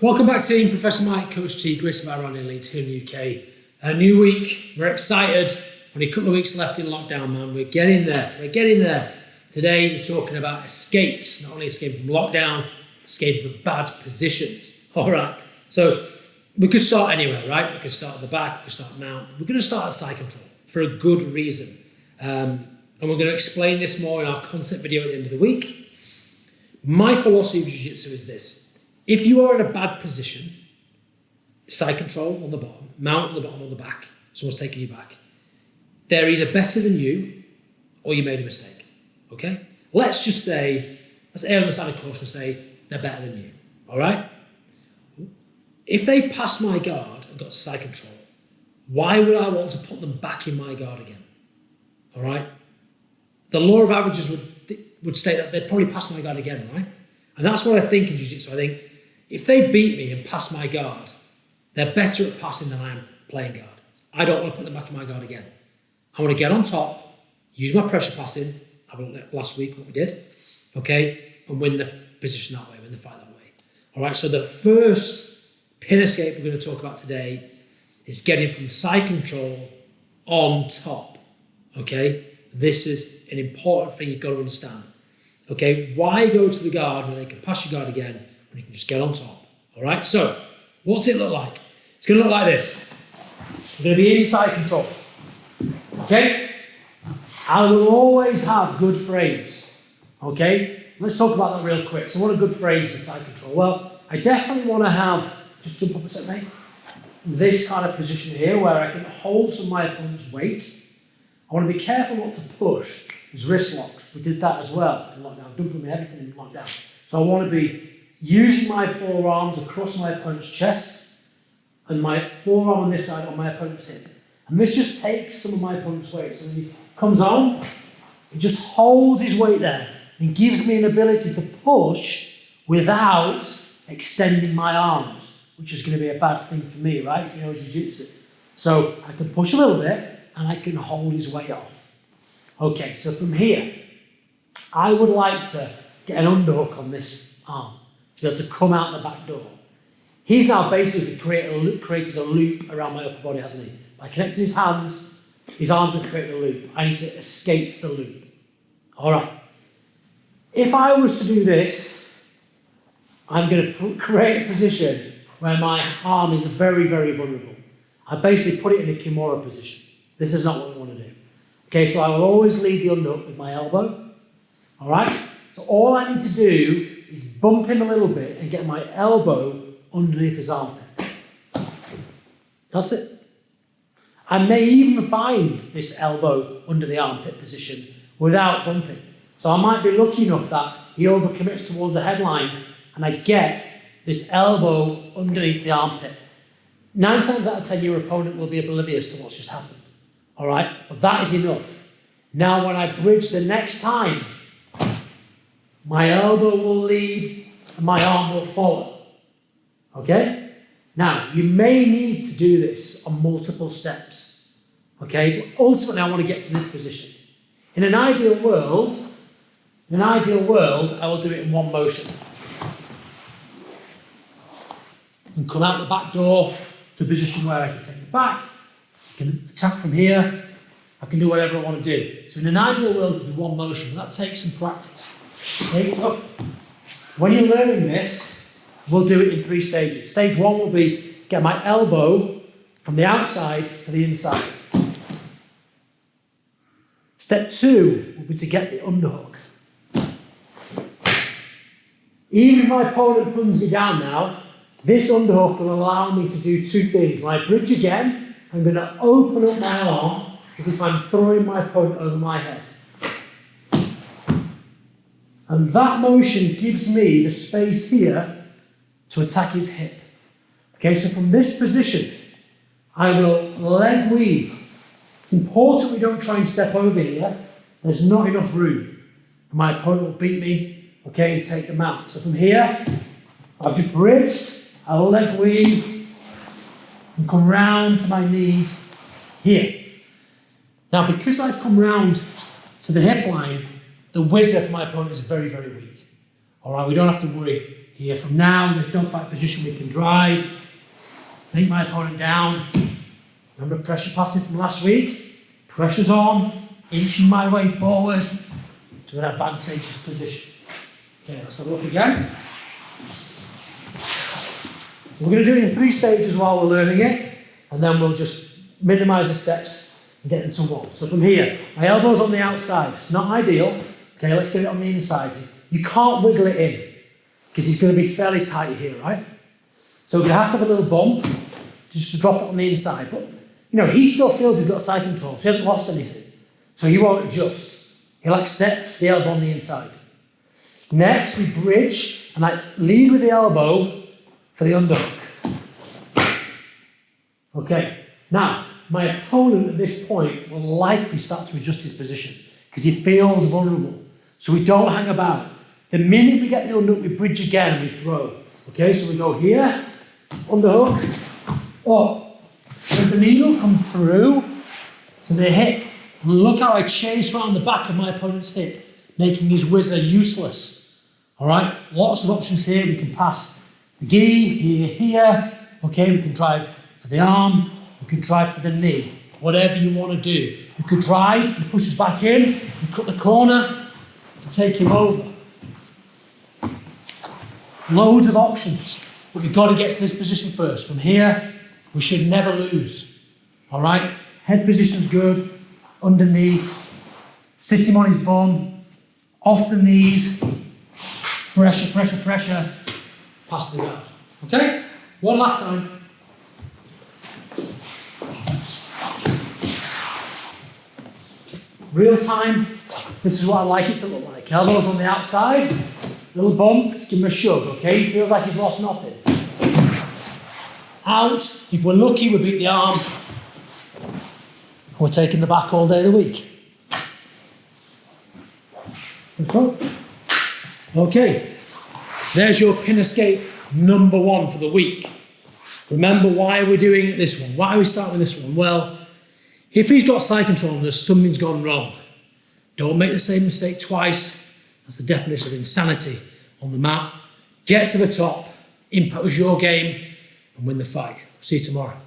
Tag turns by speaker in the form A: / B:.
A: Welcome back team, Professor Mike, Coach T, Grace by Running Leeds here in the UK. A new week, we're excited. Only a couple of weeks left in lockdown, man. We're getting there. Today we're talking about escapes, not only escaping from lockdown, escaping from bad positions. All right, so we could start anywhere, right? We could start at the back, we could start mount. We're going to start at side control for a good reason. And we're going to explain this more in our concept video at the end of the week. My philosophy of Jiu-Jitsu is this. If you are in a bad position, side control on the bottom, mount on the bottom, on the back, someone's taking you back, they're either better than you or you made a mistake, okay? Let's err on the side of caution and say they're better than you, all right? If they've passed my guard and got to side control, why would I want to put them back in my guard again, all right? The law of averages would state that they'd probably pass my guard again, right? And that's what I think in Jiu-Jitsu. I think if they beat me and pass my guard, they're better at passing than I am playing guard. I don't want to put them back in my guard again. I want to get on top, use my pressure passing, have a look at last week what we did, okay, and win the position that way, win the fight that way. All right, so the first pin escape we're going to talk about today is getting from side control on top, okay? This is an important thing you've got to understand. Okay, why go to the guard when they can pass your guard again when you can just get on top? All right, so what's it look like? It's going to look like this. We're going to be inside control. Okay, I will always have good frames. Okay, let's talk about that real quick. So what are good frames in side control? Well, I definitely want to have, just jump up a sec, mate, this kind of position here where I can hold some of my opponent's weight. I want to be careful not to push. His wrist locked. We did that as well in lockdown, dumping everything in lockdown. So I want to be using my forearms across my opponent's chest and my forearm on this side on my opponent's hip. And this just takes some of my opponent's weight. So when he comes on, he just holds his weight there and gives me an ability to push without extending my arms, which is going to be a bad thing for me, right, if you know Jiu-Jitsu. So I can push a little bit and I can hold his weight off. Okay, so from here, I would like to get an underhook on this arm to be able to come out the back door. He's now basically created a loop around my upper body, hasn't he? By connecting his arms have created a loop. I need to escape the loop. All right. If I was to do this, I'm going to create a position where my arm is very, very vulnerable. I basically put it in a Kimura position. This is not what we want to do. Okay, so I will always lead the underhook with my elbow, all right? So all I need to do is bump him a little bit and get my elbow underneath his armpit. That's it. I may even find this elbow under the armpit position without bumping. So I might be lucky enough that he overcommits towards the headline and I get this elbow underneath the armpit. 9 times out of 10, your opponent will be oblivious to what's just happened. All right, but that is enough. Now when I bridge the next time, my elbow will lead and my arm will follow. Okay? Now, you may need to do this on multiple steps. Okay? But ultimately, I want to get to this position. In an ideal world, I will do it in one motion. And come out the back door to a position where I can take the back. I can attack from here, I can do whatever I want to do. So in an ideal world, it would be one motion, but that takes some practice. Okay, so when you're learning this, we'll do it in 3 stages. Stage 1 will be get my elbow from the outside to the inside. Step 2 will be to get the underhook. Even if my opponent puns me down now, this underhook will allow me to do 2 things. When I bridge again, I'm going to open up my arm as if I'm throwing my opponent over my head. And that motion gives me the space here to attack his hip. Okay, so from this position, I will leg weave. It's important we don't try and step over here. There's not enough room. My opponent will beat me, okay, and take them out. So from here, I've just bridged, I'll leg weave, and come round to my knees here. Now, because I've come round to the hip line, the whizzer for my opponent is very, very weak. All right, we don't have to worry Here from now, in this dogfight position, we can drive, take my opponent down. Remember pressure passing from last week? Pressure's on, inching my way forward to an advantageous position. Okay, let's have a look again. So we're going to do it in 3 stages while we're learning it, and then we'll just minimise the steps and get into 1. So from here, my elbow's on the outside, not ideal. Okay, let's get it on the inside. You can't wiggle it in, because he's going to be fairly tight here, right? So we're going to have a little bump, just to drop it on the inside. But, you know, he still feels he's got side control, so he hasn't lost anything. So he won't adjust. He'll accept the elbow on the inside. Next, we bridge, and I lead with the elbow for the underhook. Okay, now, my opponent at this point will likely start to adjust his position because he feels vulnerable. So we don't hang about. The minute we get the underhook, we bridge again and we throw. Okay, so we go here, underhook, up. When the needle comes through to the hip, and look how I chase around the back of my opponent's hip, making his whizzer useless. All right, lots of options here. We can pass the gi, here. Okay, we can drive for the arm, we could drive for the knee, whatever you want to do. You could drive, he pushes back in, you cut the corner, and take him over. Loads of options, but we've got to get to this position first. From here, we should never lose. All right, head position's good, underneath, sit him on his bum, off the knees, pressure, pressure, pressure, pass the guard. Okay, one last time. Real time, this is what I like it to look like. Elbows on the outside, little bump to give him a shove, okay? He feels like he's lost nothing. Out, if we're lucky, we beat the arm. We're taking the back all day of the week. Okay, there's your pin escape number 1 for the week. Remember, why are we doing it this one? Why are we starting with this one? Well, if he's got side control and there's something's gone wrong, don't make the same mistake twice. That's the definition of insanity on the mat. Get to the top, impose your game, and win the fight. See you tomorrow.